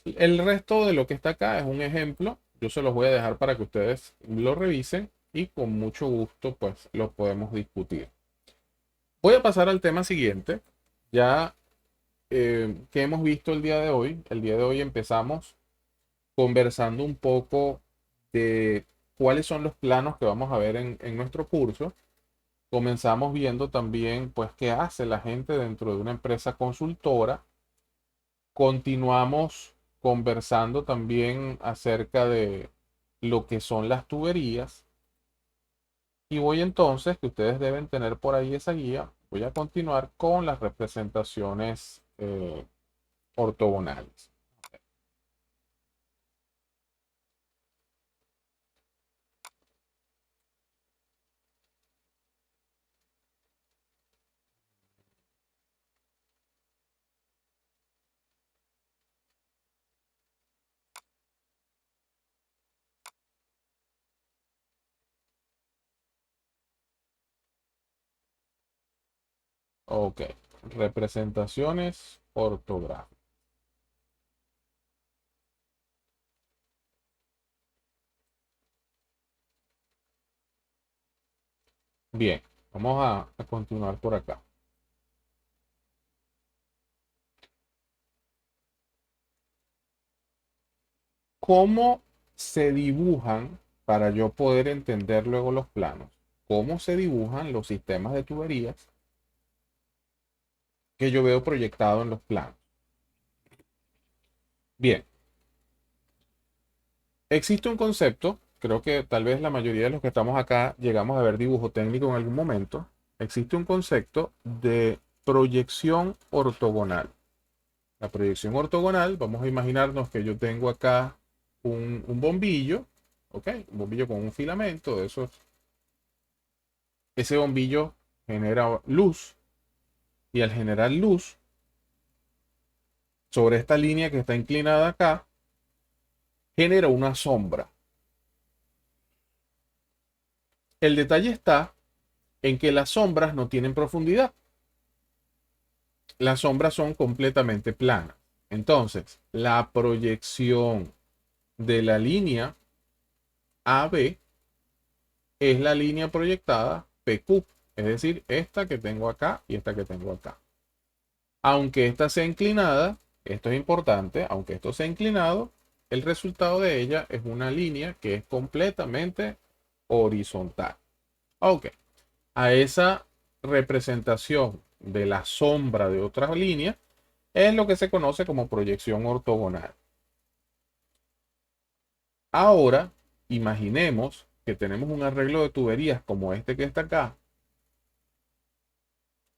El resto de lo que está acá es un ejemplo. Yo se los voy a dejar para que ustedes lo revisen y con mucho gusto pues lo podemos discutir. Voy a pasar al tema siguiente. Ya que hemos visto el día de hoy. El día de hoy empezamos conversando un poco de cuáles son los planos que vamos a ver en nuestro curso. Comenzamos viendo también pues qué hace la gente dentro de una empresa consultora. Continuamos conversando también acerca de lo que son las tuberías. Y voy entonces, que ustedes deben tener por ahí esa guía, voy a continuar con las representaciones ortogonales. Ok, representaciones ortográficas. Bien, vamos a continuar por acá. ¿Cómo se dibujan, para yo poder entender luego los planos, cómo se dibujan los sistemas de tuberías que yo veo proyectado en los planos? Bien, existe un concepto, creo que tal vez la mayoría de los que estamos acá llegamos a ver dibujo técnico en algún momento. Existe un concepto de proyección ortogonal. La proyección ortogonal, vamos a imaginarnos que yo tengo acá un bombillo, ¿ok? Un bombillo con un filamento, de esos. Ese bombillo genera luz y al generar luz sobre esta línea que está inclinada acá, genera una sombra. El detalle está en que las sombras no tienen profundidad. Las sombras son completamente planas. Entonces, la proyección de la línea AB es la línea proyectada PQ, es decir, esta que tengo acá y esta que tengo acá. Aunque esta sea inclinada, esto es importante, aunque esto sea inclinado, el resultado de ella es una línea que es completamente horizontal. Ok, a esa representación de la sombra de otra línea es lo que se conoce como proyección ortogonal. Ahora, imaginemos que tenemos un arreglo de tuberías como este que está acá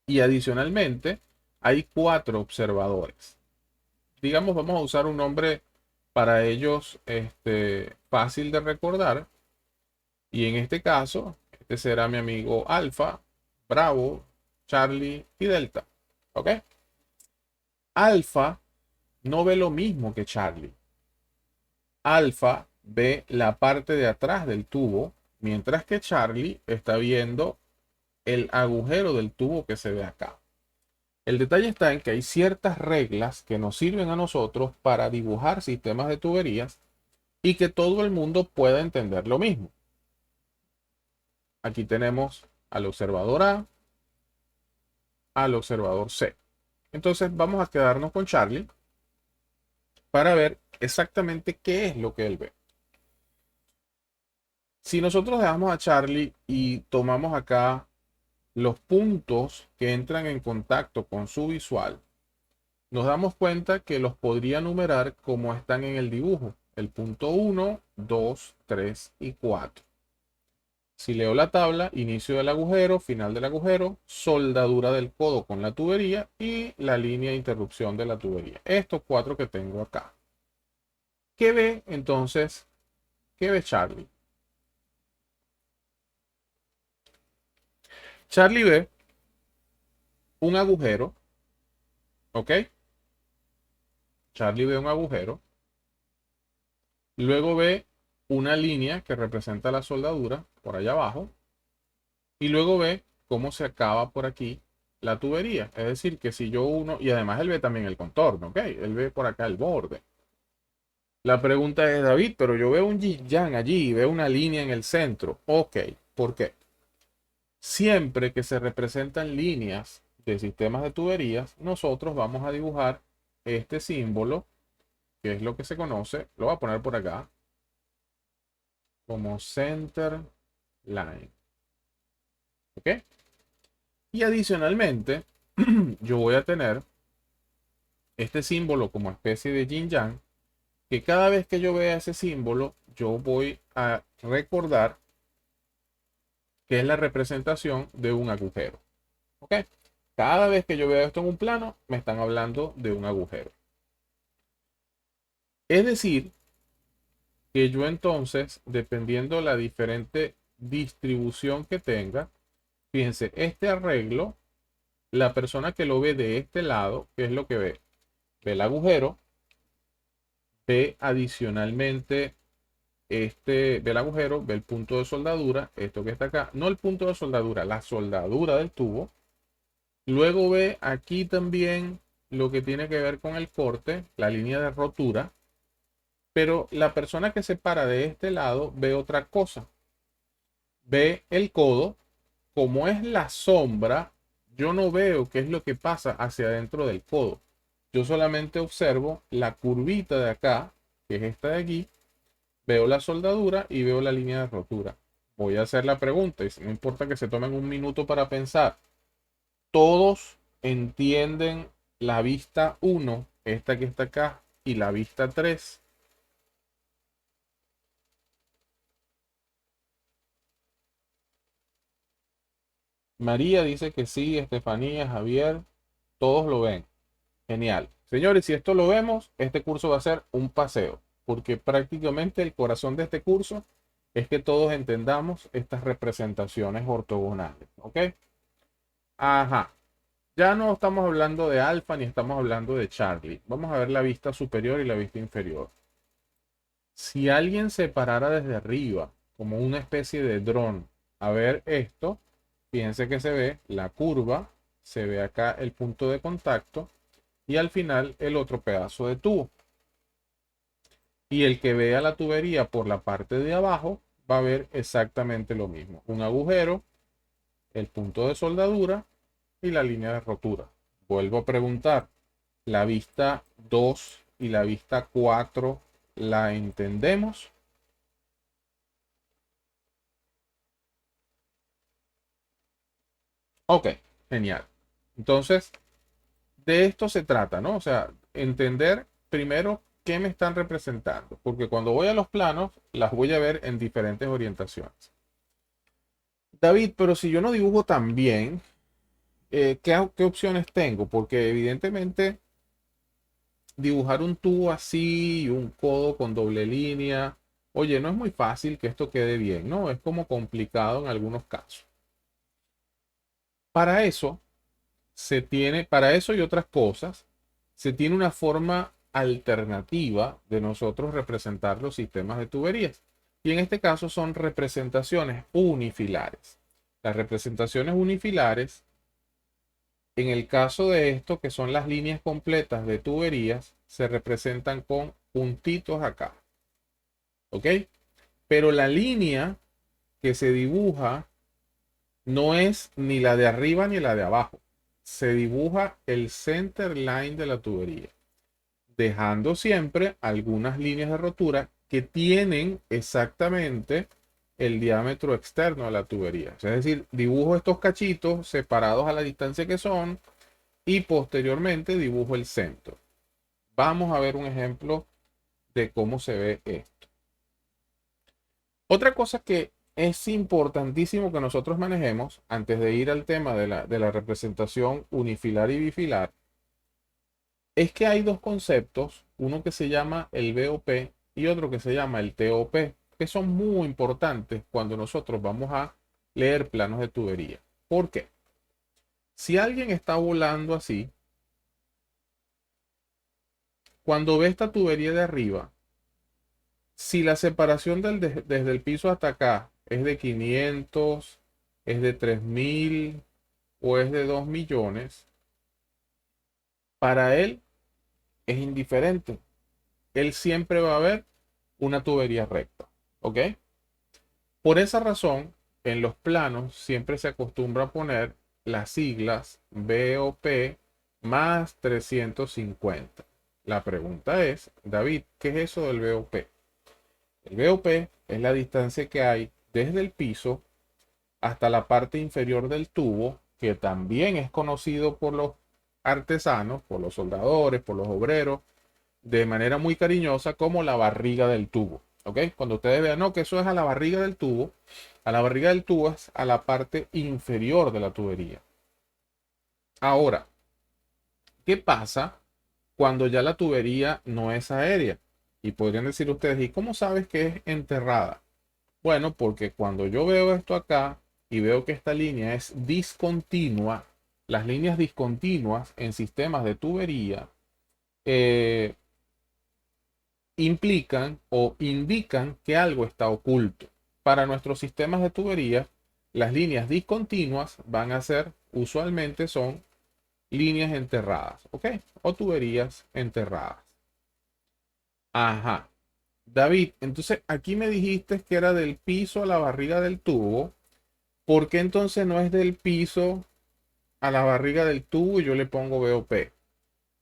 y adicionalmente hay cuatro observadores. Digamos, vamos a usar un nombre para ellos fácil de recordar y en este caso, este será mi amigo Alfa, Bravo, Charlie y Delta. ¿Ok? Alfa no ve lo mismo que Charlie. Alfa ve la parte de atrás del tubo, mientras que Charlie está viendo el agujero del tubo que se ve acá. El detalle está en que hay ciertas reglas que nos sirven a nosotros para dibujar sistemas de tuberías y que todo el mundo pueda entender lo mismo. Aquí tenemos al observador A, al observador C. Entonces vamos a quedarnos con Charlie para ver exactamente qué es lo que él ve. Si nosotros dejamos a Charlie y tomamos acá los puntos que entran en contacto con su visual, nos damos cuenta que los podría numerar como están en el dibujo. El punto 1, 2, 3 y 4. Si leo la tabla, inicio del agujero, final del agujero, soldadura del codo con la tubería y la línea de interrupción de la tubería. Estos cuatro que tengo acá. ¿Qué ve entonces? ¿Qué ve Charlie? Charlie ve un agujero, ¿ok? Charlie ve un agujero Luego ve una línea que representa la soldadura por allá abajo. Y luego ve cómo se acaba por aquí la tubería. Es decir, que si yo uno, y además él ve también el contorno, ¿ok? Él ve por acá el borde. La pregunta es, David, pero yo veo un yin-yang allí, veo una línea en el centro. Ok, ¿por qué? Siempre que se representan líneas de sistemas de tuberías, nosotros vamos a dibujar este símbolo, que es lo que se conoce, lo voy a poner por acá, como center line. ¿Ok? Y adicionalmente, yo voy a tener este símbolo como especie de yin yang, que cada vez que yo vea ese símbolo, yo voy a recordar que es la representación de un agujero. ¿Ok? Cada vez que yo vea esto en un plano, me están hablando de un agujero. Es decir, que yo entonces, dependiendo la diferente distribución que tenga, fíjense, este arreglo, la persona que lo ve de este lado, ¿qué es lo que ve? Ve el agujero, ve adicionalmente ve el agujero, ve el punto de soldadura, esto que está acá, no el punto de soldadura, la soldadura del tubo. Luego ve aquí también lo que tiene que ver con el corte, la línea de rotura, pero la persona que se para de este lado ve otra cosa. Ve el codo, como es la sombra, yo no veo qué es lo que pasa hacia adentro del codo. Yo solamente observo la curvita de acá, que es esta de aquí, veo la soldadura y veo la línea de rotura. Voy a hacer la pregunta y no importa que se tomen un minuto para pensar. Todos entienden la vista uno, esta que está acá, y la vista 3. María dice que sí, Estefanía, Javier, todos lo ven. Genial. Señores, si esto lo vemos, este curso va a ser un paseo, porque prácticamente el corazón de este curso es que todos entendamos estas representaciones ortogonales. ¿Ok? Ajá. Ya no estamos hablando de alfa ni estamos hablando de Charlie. Vamos a ver la vista superior y la vista inferior. Si alguien se parara desde arriba, como una especie de dron, a ver esto, fíjense que se ve la curva, se ve acá el punto de contacto y al final el otro pedazo de tubo. Y el que vea la tubería por la parte de abajo va a ver exactamente lo mismo. Un agujero, el punto de soldadura y la línea de rotura. Vuelvo a preguntar, ¿la vista 2 y la vista 4 la entendemos? Ok, genial. Entonces, de esto se trata, ¿no? O sea, entender primero qué me están representando, porque cuando voy a los planos, las voy a ver en diferentes orientaciones. David, pero si yo no dibujo tan bien, ¿qué opciones tengo? Porque evidentemente dibujar un tubo así y un codo con doble línea, oye, no es muy fácil que esto quede bien, ¿no? Es como complicado en algunos casos. Para eso para eso y otras cosas, se tiene una forma alternativa de nosotros representar los sistemas de tuberías. Y en este caso son representaciones unifilares. Las representaciones unifilares, en el caso de esto, que son las líneas completas de tuberías, se representan con puntitos acá. ¿Ok? Pero la línea que se dibuja no es ni la de arriba ni la de abajo. Se dibuja el center line de la tubería, dejando siempre algunas líneas de rotura que tienen exactamente el diámetro externo de la tubería. Es decir, dibujo estos cachitos separados a la distancia que son y posteriormente dibujo el centro. Vamos a ver un ejemplo de cómo se ve esto. Otra cosa que es importantísimo que nosotros manejemos antes de ir al tema de la representación unifilar y bifilar es que hay dos conceptos, uno que se llama el BOP y otro que se llama el TOP, que son muy importantes cuando nosotros vamos a leer planos de tubería. ¿Por qué? Si alguien está volando así, cuando ve esta tubería de arriba, Si la separación desde el piso hasta acá es de 500, es de 3000 o es de 2 millones, para él es indiferente. Él siempre va a ver una tubería recta. ¿Ok? Por esa razón, en los planos siempre se acostumbra a poner las siglas BOP más 350. La pregunta es, David, ¿qué es eso del BOP? El BOP es la distancia que hay desde el piso hasta la parte inferior del tubo, que también es conocido por los artesanos, por los soldadores, por los obreros, de manera muy cariñosa como la barriga del tubo. ¿Ok? Cuando ustedes vean, no, que eso es a la barriga del tubo, a la barriga del tubo es a la parte inferior de la tubería. Ahora, ¿qué pasa cuando ya la tubería no es aérea? Y podrían decir ustedes, ¿y cómo sabes que es enterrada? Bueno, porque cuando yo veo esto acá y veo que esta línea es discontinua, las líneas discontinuas en sistemas de tubería eh, implican o indican que algo está oculto. Para nuestros sistemas de tubería, las líneas discontinuas van a ser, usualmente son líneas enterradas, ¿ok? O tuberías enterradas. Ajá. David, entonces aquí me dijiste que era del piso a la barriga del tubo. ¿Por qué entonces no es del piso a la barriga del tubo y yo le pongo BOP?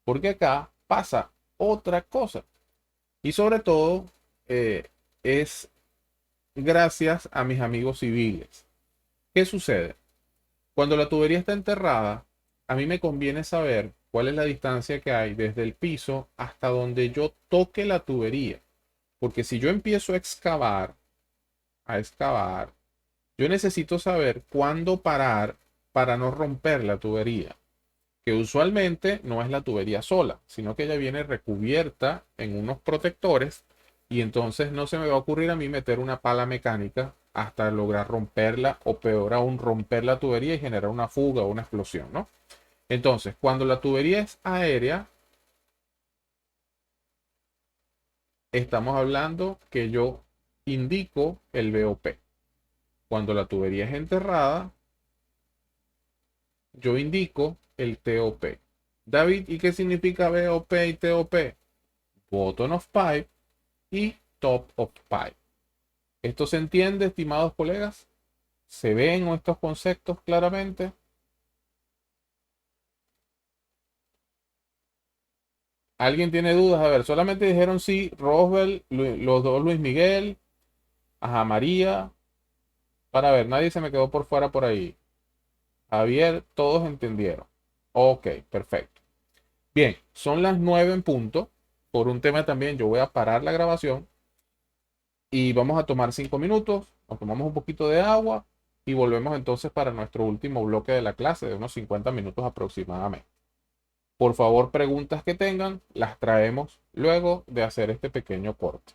Porque acá pasa otra cosa. Y sobre todo es gracias a mis amigos civiles. ¿Qué sucede? Cuando la tubería está enterrada, a mí me conviene saber cuál es la distancia que hay desde el piso hasta donde yo toque la tubería. Porque si yo empiezo a excavar, yo necesito saber cuándo parar para no romper la tubería, que usualmente no es la tubería sola, sino que ella viene recubierta en unos protectores y entonces no se me va a ocurrir a mí meter una pala mecánica hasta lograr romperla o peor aún romper la tubería y generar una fuga o una explosión, ¿no? Entonces, cuando la tubería es aérea, estamos hablando que yo indico el BOP. Cuando la tubería es enterrada, yo indico el TOP. David, ¿y qué significa BOP y TOP? Bottom of pipe y top of pipe. ¿Esto se entiende, estimados colegas? ¿Se ven estos conceptos claramente? ¿Alguien tiene dudas? A ver, solamente dijeron sí, Roswell, los dos Luis Miguel, ajá, María. Para ver, nadie se me quedó por fuera por ahí. Javier, todos entendieron. Ok, perfecto. Bien, son las 9 en punto. Por un tema también, yo voy a parar la grabación y vamos a tomar 5 minutos. Nos tomamos un poquito de agua y volvemos entonces para nuestro último bloque de la clase de unos 50 minutos aproximadamente. Por favor, preguntas que tengan, las traemos luego de hacer este pequeño corte.